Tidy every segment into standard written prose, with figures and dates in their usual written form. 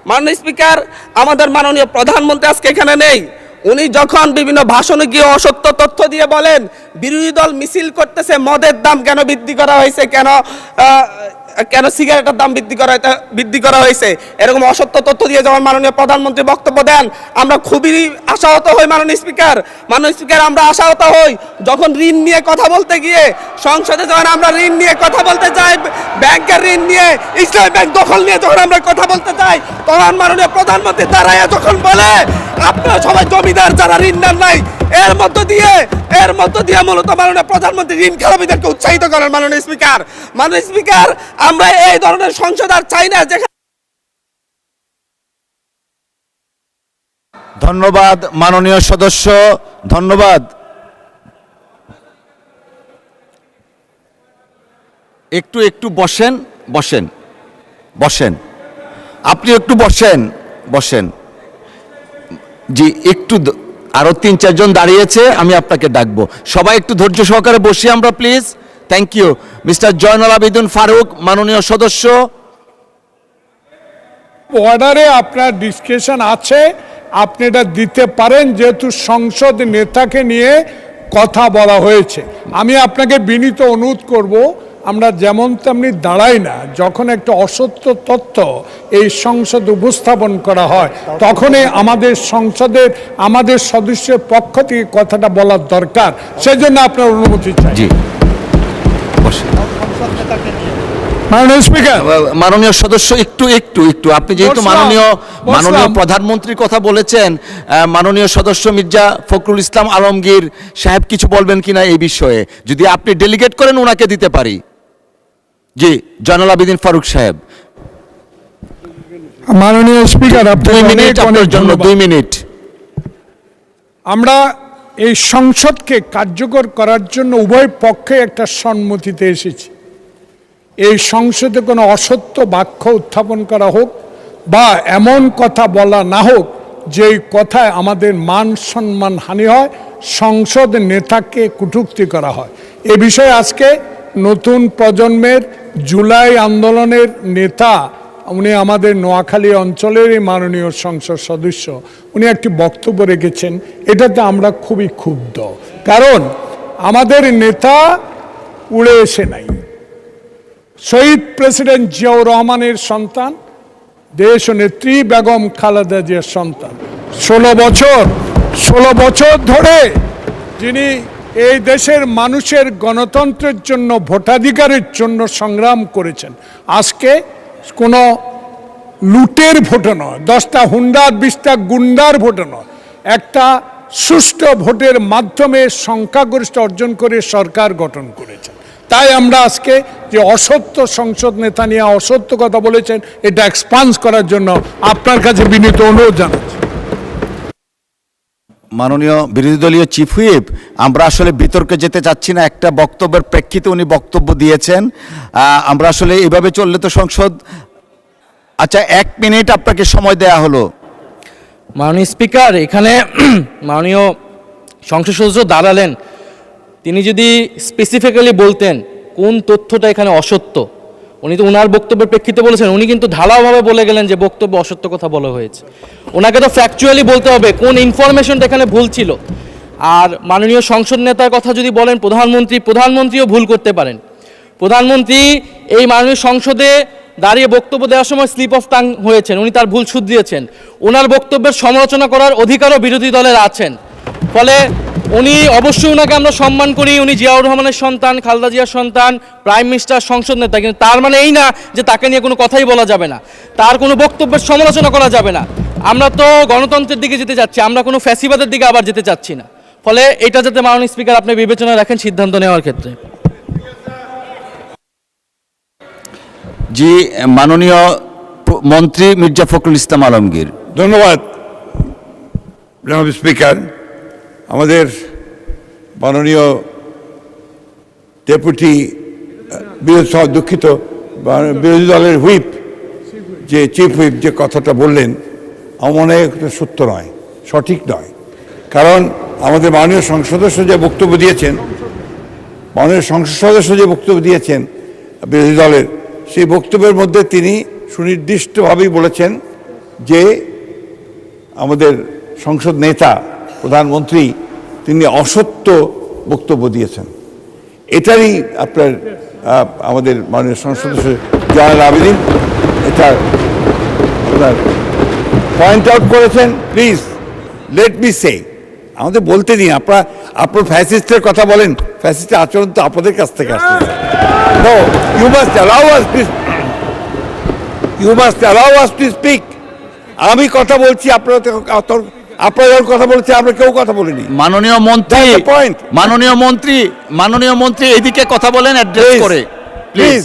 মাননীয় স্পিকার, আমাদের মাননীয় প্রধানমন্ত্রী আজকে এখানে নেই। উনি যখন বিভিন্ন ভাষণে গিয়ে অসত্য তথ্য দিয়ে বলেন বিরোধী দল মিছিল করতেছে মদের দাম কেন বৃদ্ধি করা হয়েছে, কেন সিগারেটের দাম বৃদ্ধি করা হয়েছে, এরকম অসত্য তথ্য দিয়ে যখন মাননীয় প্রধানমন্ত্রী বক্তব্য দেন আমরা খুবই আশাহত হই। মাননীয় স্পিকার, আমরা আশাহত হই যখন ঋণ নিয়ে কথা বলতে গিয়ে সংসদে যখন আমরা ঋণ নিয়ে কথা বলতে যাই, ব্যাংকের ঋণ নিয়ে, ইসলামী ব্যাংক দখল নিয়ে যখন আমরা কথা বলতে চাই, তখন মাননীয় প্রধানমন্ত্রী দাঁড়ায় যখন বলে আপনারা সবাই জমিদার যারা ঋণ নেন নাই, এর মধ্য দিয়ে মূলত মাননীয় প্রধানমন্ত্রী ঋণ খেলাপিদেরকে উৎসাহিত করেন। মাননীয় স্পিকার, আমরা এই ধরনের সংসদ আর চাই না যেখানে। ধন্যবাদ মাননীয় সদস্য, ধন্যবাদ। একটু বসেন আপনি একটু বসেন জি, একটু আরো 3-4 জন দাঁড়িয়েছে, আমি আপনাকে ডাকবো। সবাই একটু ধৈর্য সহকারে বসি আমরা, please. Thank you. Mister Zainul Abedin Farooq, মাননীয় সদস্য। অর্ডারে আপনার ডিসকাশন আছে, আপনি এটা দিতে পারেন, যেহেতু সংসদ নেতাকে নিয়ে কথা বলা হয়েছে। আমি আপনাকে বিনীত অনুরোধ করব, আমরা যেমন তেমনি দাঁড়াই না, যখন একটা অসত্য তথ্য এই সংসদে উপস্থাপন করা হয় তখনই আমাদের সদস্যের পক্ষ থেকে কথাটা বলার দরকার। সেজন্য আপনার অনুমতি চাই। জি, মাননীয় স্পিকার, মাননীয় সদস্য, একটু আপনি যেহেতু মাননীয় প্রধানমন্ত্রীর কথা বলেছেন, মাননীয় সদস্য মির্জা ফখরুল ইসলাম আলমগীর সাহেব কিছু বলবেন কিনা এই বিষয়ে, যদি আপনি ডেলিগেট করেন ওনাকে দিতে পারি। জি, জয়নুল আবেদিন ফারুক সাহেব। মাননীয় স্পিকার, 2 মিনিট আপনার জন্য, 2 মিনিট। আমরা এই সংসদকে কার্যকর করার জন্য উভয় পক্ষে একটা সম্মতিতে এসেছি। এই সংসদে কোনো অসত্য বাক্য উত্থাপন করা হোক বা এমন কথা বলা না হোক যেই কথায় আমাদের মান সম্মান হানি হয়, সংসদ নেতাকে কটূক্তি করা হয়। এ বিষয়ে আজকে নতুন প্রজন্মের জুলাই আন্দোলনের নেতা, উনি আমাদের নোয়াখালী অঞ্চলের মাননীয় সংসদ সদস্য, উনি একটি বক্তব্য রেখেছেন। এটাতে আমরা খুবই ক্ষুব্ধ, কারণ আমাদের নেতা উড়ে এসে নাই। শহীদ প্রেসিডেন্ট জিয়াউর রহমানের সন্তান, দেশ নেত্রী বেগম খালেদা জিয়ার সন্তান। 16 বছর ধরে যিনি এই দেশের মানুষের গণতন্ত্রের জন্য, ভোটাধিকারের জন্য সংগ্রাম করেছেন। আজকে কোনো লুটের ভোটে নয়, 10টা হুন্ডার 20টা গুন্ডার ভোটে নয়, একটা সুষ্ঠু ভোটের মাধ্যমে সংখ্যাগরিষ্ঠ অর্জন করে সরকার গঠন করেছেন। তাই আমরা আজকে যে অসত্য সংসদ নেতা নিয়ে অসত্য কথা বলেছেন, এটা এক্সপান্স করার জন্য আপনার কাছে বিনীত অনুরোধ জানাচ্ছি। মাননীয় বিরোধী দলীয় চিফ হুইপ, আমরা আসলে বিতর্কে যেতে চাচ্ছি না, একটা বক্তব্যের প্রেক্ষিতে উনি বক্তব্য দিয়েছেন। আমরা আসলে এভাবে চললে তো সংসদ। আচ্ছা, 1 মিনিট আপনাকে সময় দেয়া হলো। মাননীয় স্পিকার, এখানে মাননীয় সংসদ সদস্য দাঁড়ালেন, তিনি যদি স্পেসিফিক্যালি বলতেন কোন তথ্যটা এখানে অসত্য, উনি তো ওনার বক্তব্যের প্রেক্ষিতে বলেছেন, উনি কিন্তু ঢালাওভাবে বলে গেলেন যে বক্তব্য অসত্য কথা বলা হয়েছে। ওনাকে তো ফ্যাকচুয়ালি বলতে হবে কোন ইনফরমেশনটা এখানে ভুল ছিল। আর মাননীয় সংসদ নেতার কথা যদি বলেন, প্রধানমন্ত্রীও ভুল করতে পারেন। প্রধানমন্ত্রী এই মাননীয় সংসদে দাঁড়িয়ে বক্তব্য দেওয়ার সময় স্লিপ অফ টাং হয়েছেন, উনি তার ভুল শুধরিয়েছেন। ওনার বক্তব্যের সমালোচনা করার অধিকারও বিরোধী দলের আছেন। ফলে উনি অবশ্যই, ওনাকে আমরা সম্মান করি, উনি জিয়াউর রহমানের সন্তান, খালেদা জিয়ার সন্তান, প্রাইম মিনিস্টার, সংসদ নেতা, কিন্তু তার মানে এই না যে তাকে নিয়ে কোনো কথাই বলা যাবে না, তার কোনো বক্তব্যের সমালোচনা করা যাবে না। আমরা তো গণতন্ত্রের দিকে যেতে চাচ্ছি, আমরা কোনো ফ্যাসিবাদের দিকে আবার যেতে চাচ্ছি না। ফলে এটা যাতে মাননীয় স্পিকার আপনি বিবেচনা রাখেন সিদ্ধান্ত নেওয়ার ক্ষেত্রে। জি, মাননীয় মন্ত্রী মির্জা ফখরুল ইসলাম আলমগীর। ধন্যবাদ জনাব স্পিকার। আমাদের মাননীয় ডেপুটি বিরোধী দলের হুইপ, যে চিফ হুইপ যে কথাটা বললেন, আমার মনে হয় সত্য নয়, সঠিক নয়। কারণ আমাদের মাননীয় সংসদ সদস্য যে বক্তব্য দিয়েছেন বিরোধী দলের, সেই বক্তব্যের মধ্যে তিনি সুনির্দিষ্টভাবেই বলেছেন যে আমাদের সংসদ নেতা প্রধানমন্ত্রী তিনি অসত্য বক্তব্য দিয়েছেন। এটারই আপনার আমাদের মাননীয় সংসদ সদস্য জয়নাল আবেদীন এটা আপনার পয়েন্ট আউট করেছেন। প্লিজ লেট মি সে, আমাদের বলতে দিন। আপনার ফ্যাসিস্টের কথা বলেন, ফ্যাসিস্টের আচরণ তো আপনাদের কাছ থেকে আসছে। No, you must allow us please, you must allow us to speak. আমি কথা বলছি, আপনারা যখন কথা বলছে আমরা কেউ কথা বলিনি। মাননীয় মন্ত্রী, That's the point. মাননীয় মন্ত্রী এদিকে কথা বলেন অ্যাড্রেস করে প্লিজ।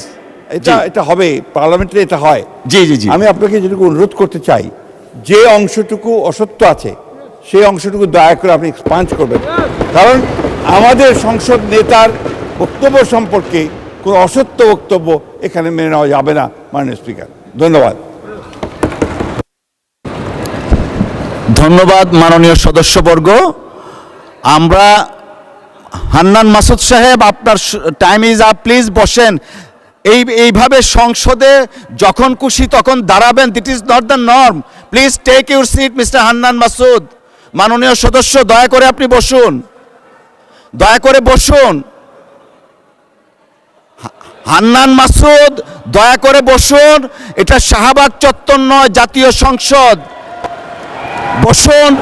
এটা হবে, পার্লামেন্টে এটা হয়। জি জি জি। আমি আপনাকে যেটুকু অনুরোধ করতে চাই, যে অংশটুকু অসত্য আছে সেই অংশটুকু দয়া করে আপনি এক্সপাঞ্জ করবেন, কারণ আমাদের সংসদ নেতার বক্তব্য সম্পর্কে কোনো অসত্য বক্তব্য এখানে মেনে নেওয়া যাবে না মাননীয় স্পিকার। ধন্যবাদ। ধন্যবাদ মাননীয় সদস্যবর্গ। আমরা হান্নান মাসুদ সাহেব, আপনার টাইম ইজ আপ, প্লিজ বসেন। এইভাবে সংসদে যখন খুশি তখন দাঁড়াবেন, this is not the norm. Please take your seat mister Hannan Masud. মাননীয় সদস্য দয়া করে আপনি বসুন, দয়া করে বসুন। হান্নান মাসুদ দয়া করে বসুন। এটা শাহবাগ চত্বর নয়, জাতীয় সংসদ। বসুন।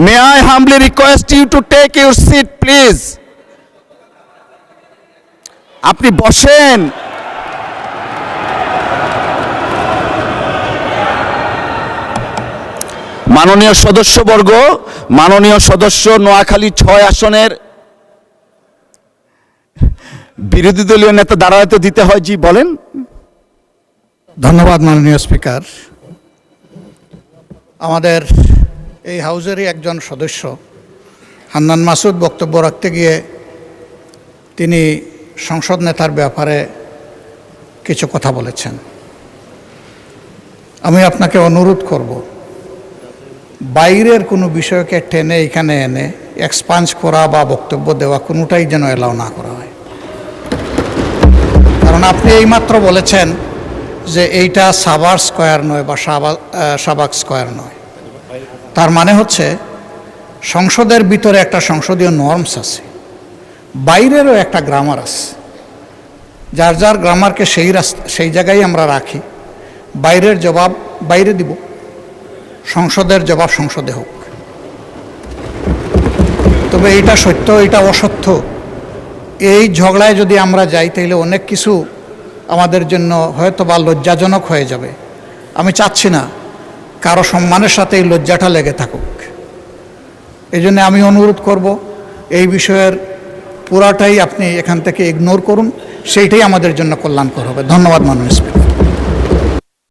May I humbly request you to take your seat, please? আপনি বসেন। মাননীয় সদস্যবর্গ, মাননীয় সদস্য নোয়াখালী 6 আসনের বিরোধী দলীয় নেতা দাঁড়াতে দিতে হয়। জি বলেন। ধন্যবাদ মাননীয় স্পিকার। আমাদের এই হাউজেরই একজন সদস্য হান্নান মাসুদ বক্তব্য রাখতে গিয়ে তিনি সংসদ নেতার ব্যাপারে কিছু কথা বলেছেন। আমি আপনাকে অনুরোধ করব, বাইরের কোনো বিষয়কে টেনে এখানে এনে এক্সপাঞ্জ করা বা বক্তব্য দেওয়া কোনোটাই যেন এলাও না করা হয়। কারণ আপনি এইমাত্র বলেছেন যে এইটা সাভার স্কয়ার নয় বা শাহবাগ স্কয়ার নয়। তার মানে হচ্ছে সংসদের ভিতরে একটা সংসদীয় নর্মস আছে, বাইরেরও একটা গ্রামার আছে। যার যার গ্রামারকে সেই জায়গায় আমরা রাখি। বাইরের জবাব বাইরে দিব, সংসদের জবাব সংসদে হোক। তবে এইটা সত্য, এটা অসত্য, এই ঝগড়ায় যদি আমরা যাই তাহলে অনেক কিছু আমাদের জন্য হয়তো বা লজ্জাজনক হয়ে যাবে। আমি চাচ্ছি না কারো সম্মানের সাথে এই লজ্জাটা লেগে থাকুক। এই জন্য আমি অনুরোধ করব, এই বিষয়ের পুরাটাই আপনি এখান থেকে ইগনোর করুন, সেইটাই আমাদের জন্য কল্যাণকর হবে। ধন্যবাদ মাননীয় স্পিকার।